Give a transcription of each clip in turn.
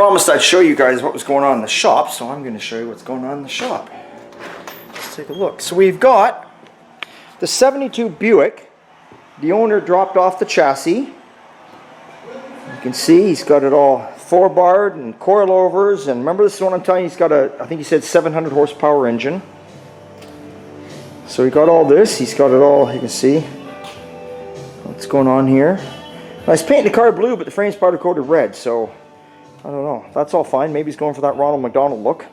promised I'd show you guys what was going on in the shop, so I'm going to show you what's going on in the shop. Let's take a look. So we've got the 72 Buick. The owner dropped off the chassis. You can see he's got it all 4-barred and coilovers, and remember, this is what I'm telling you, he's got a, I think he said 700 horsepower engine. So he got all this, he's got it all, you can see what's going on here. I was painting the car blue, but the frame's powder coated red, so I don't know. That's all fine. Maybe he's going for that Ronald McDonald look.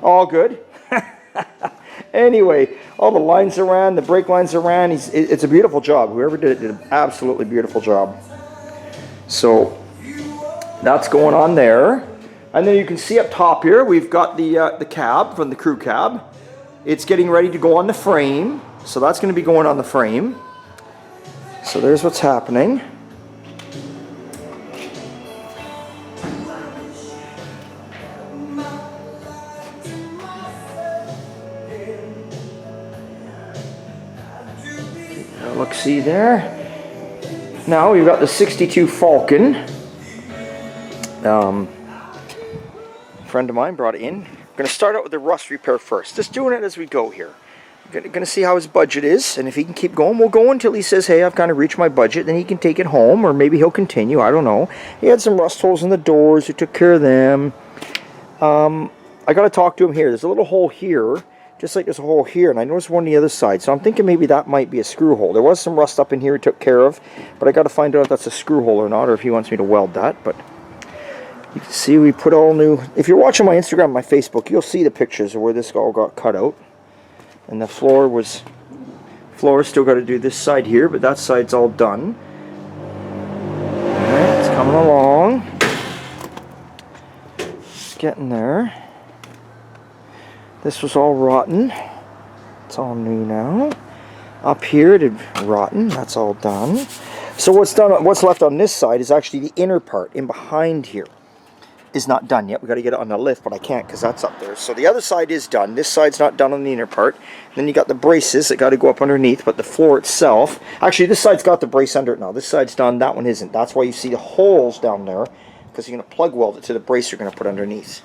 All good. Anyway, all the lines are ran, the brake lines are ran. It's a beautiful job. Whoever did it did an absolutely beautiful job. So that's going on there. And then you can see up top here, we've got the cab from the crew cab. It's getting ready to go on the frame. So that's going to be going on the frame. So there's what's happening. Look, see there. Now we've got the 62 Falcon. A friend of mine brought it in. We're going to start out with the rust repair first. Just doing it as we go here. We're going to see how his budget is, and if he can keep going, we'll go until he says, hey, I've kind of reached my budget. Then he can take it home, or maybe he'll continue. I don't know. He had some rust holes in the doors. We took care of them. I got to talk to him here. There's a little hole here, just like there's a hole here, and I noticed one on the other side, so I'm thinking maybe that might be a screw hole. There was some rust up in here he took care of, but I got to find out if that's a screw hole or not, or if he wants me to weld that. But you can see we put all new, if you're watching my Instagram, my Facebook, you'll see the pictures of where this all got cut out. And the floor still got to do this side here, but that side's all done. Alright, it's coming along. It's getting there. This was all rotten. It's all new now. Up here it had rotten. That's all done. So what's left on this side is actually the inner part in behind here. Is not done yet. We got to get it on the lift, but I can't because that's up there. So the other side is done. This side's not done on the inner part. Then you got the braces that got to go up underneath, but the floor itself, actually this side's got the brace under it now. This side's done, that one isn't. That's why you see the holes down there, because you're going to plug weld it to the brace you're going to put underneath.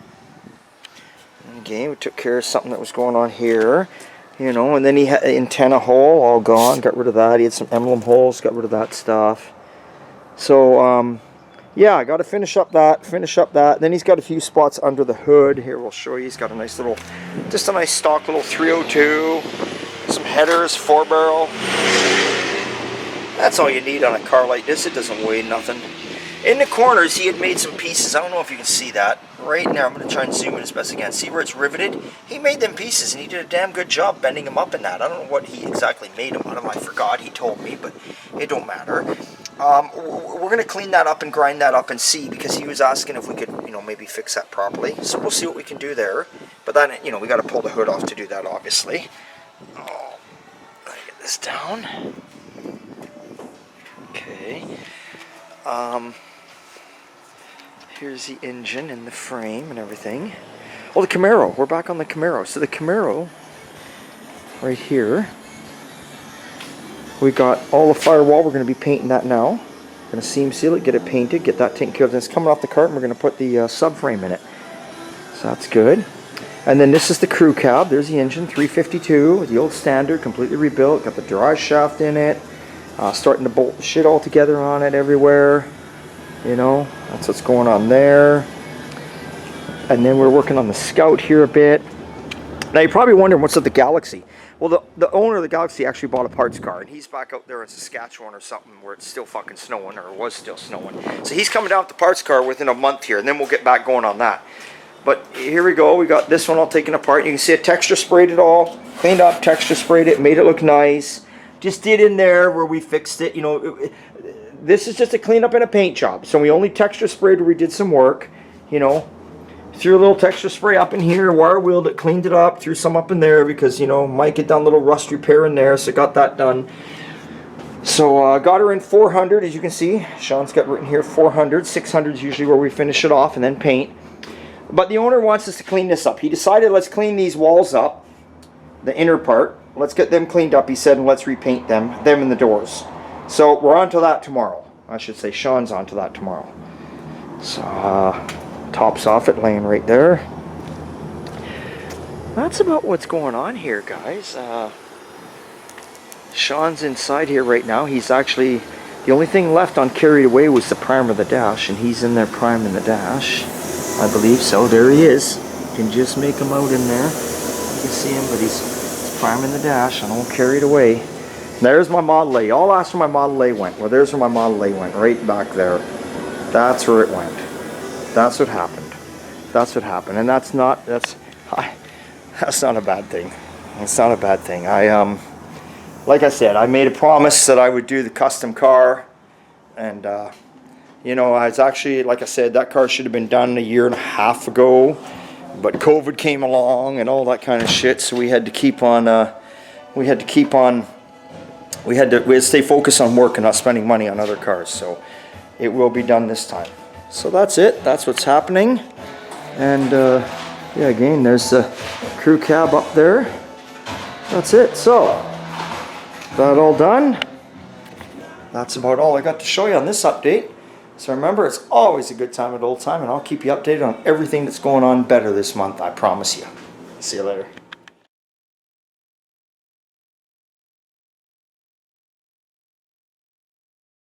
Okay, we took care of something that was going on here, you know, and then he had an antenna hole, all gone, got rid of that. He had some emblem holes, got rid of that stuff. So, yeah, I got to finish up that. Then he's got a few spots under the hood. Here, we'll show you. He's got a nice little, just a nice stock little 302. Some headers, 4-barrel. That's all you need on a car like this. It doesn't weigh nothing. In the corners, he had made some pieces. I don't know if you can see that. Right there, I'm going to try and zoom in as best I can. See where it's riveted? He made them pieces, and he did a damn good job bending them up in that. I don't know what he exactly made them out of. I forgot. He told me, but it don't matter. We're going to clean that up and grind that up and see, because he was asking if we could, you know, maybe fix that properly. So we'll see what we can do there. But then, you know, we got to pull the hood off to do that, obviously. Oh, let me get this down. Okay. Here's the engine and the frame and everything. Oh, the Camaro. We're back on the Camaro. So the Camaro, right here, we got all the firewall. We're going to be painting that now. We're going to seam seal it, get it painted, get that taken care of. Then it's coming off the cart, and we're going to put the subframe in it. So that's good. And then this is the crew cab. There's the engine, 352, the old standard, completely rebuilt. Got the drive shaft in it. Starting to bolt the shit all together on it everywhere. You know, that's what's going on there. And then we're working on the Scout here a bit. Now you're probably wondering what's with the Galaxy. Well, the owner of the Galaxy actually bought a parts car, and he's back out there in Saskatchewan or something where it's still fucking snowing, or was still snowing. So he's coming down with the parts car within a month here, and then we'll get back going on that. But here we go. We got this one all taken apart. You can see it texture sprayed it all, cleaned up, texture sprayed it, made it look nice. Just did in there where we fixed it, you know. This is just a cleanup and a paint job. So we only texture sprayed where we did some work, you know. Threw a little texture spray up in here, wire wheeled it, cleaned it up, threw some up in there because, you know, Mike had done a little rust repair in there, so got that done. So got her in 400, as you can see. Sean's got written here 400. 600 is usually where we finish it off and then paint. But the owner wants us to clean this up. He decided, let's clean these walls up, the inner part. Let's get them cleaned up, he said, and let's repaint them and the doors. So we're on to that tomorrow. I should say Sean's on to that tomorrow. So Tops off it, laying right there. That's about what's going on here, guys. Sean's inside here right now. He's actually, the only thing left on carried away was the primer of the dash, and he's in there priming the dash, I believe so. There he is. You can just make him out in there. You can see him, but he's priming the dash and all carried away. There's my Model A. I'll ask where my Model A went. Well, there's where my Model A went, right back there. That's where it went. That's what happened. That's what happened, and that's not a bad thing. It's not a bad thing. Like I said, I made a promise that I would do the custom car, and you know, I was actually, like I said, that car should have been done a year and a half ago, but COVID came along and all that kind of shit, so we had to keep on. We had to stay focused on work and not spending money on other cars. So it will be done this time. So that's it. That's what's happening. And yeah, again, there's the crew cab up there. That's it. So that all done. That's about all I got to show you on this update. So remember, it's always a good time at Old Time, and I'll keep you updated on everything that's going on better this month, I promise you. See you later.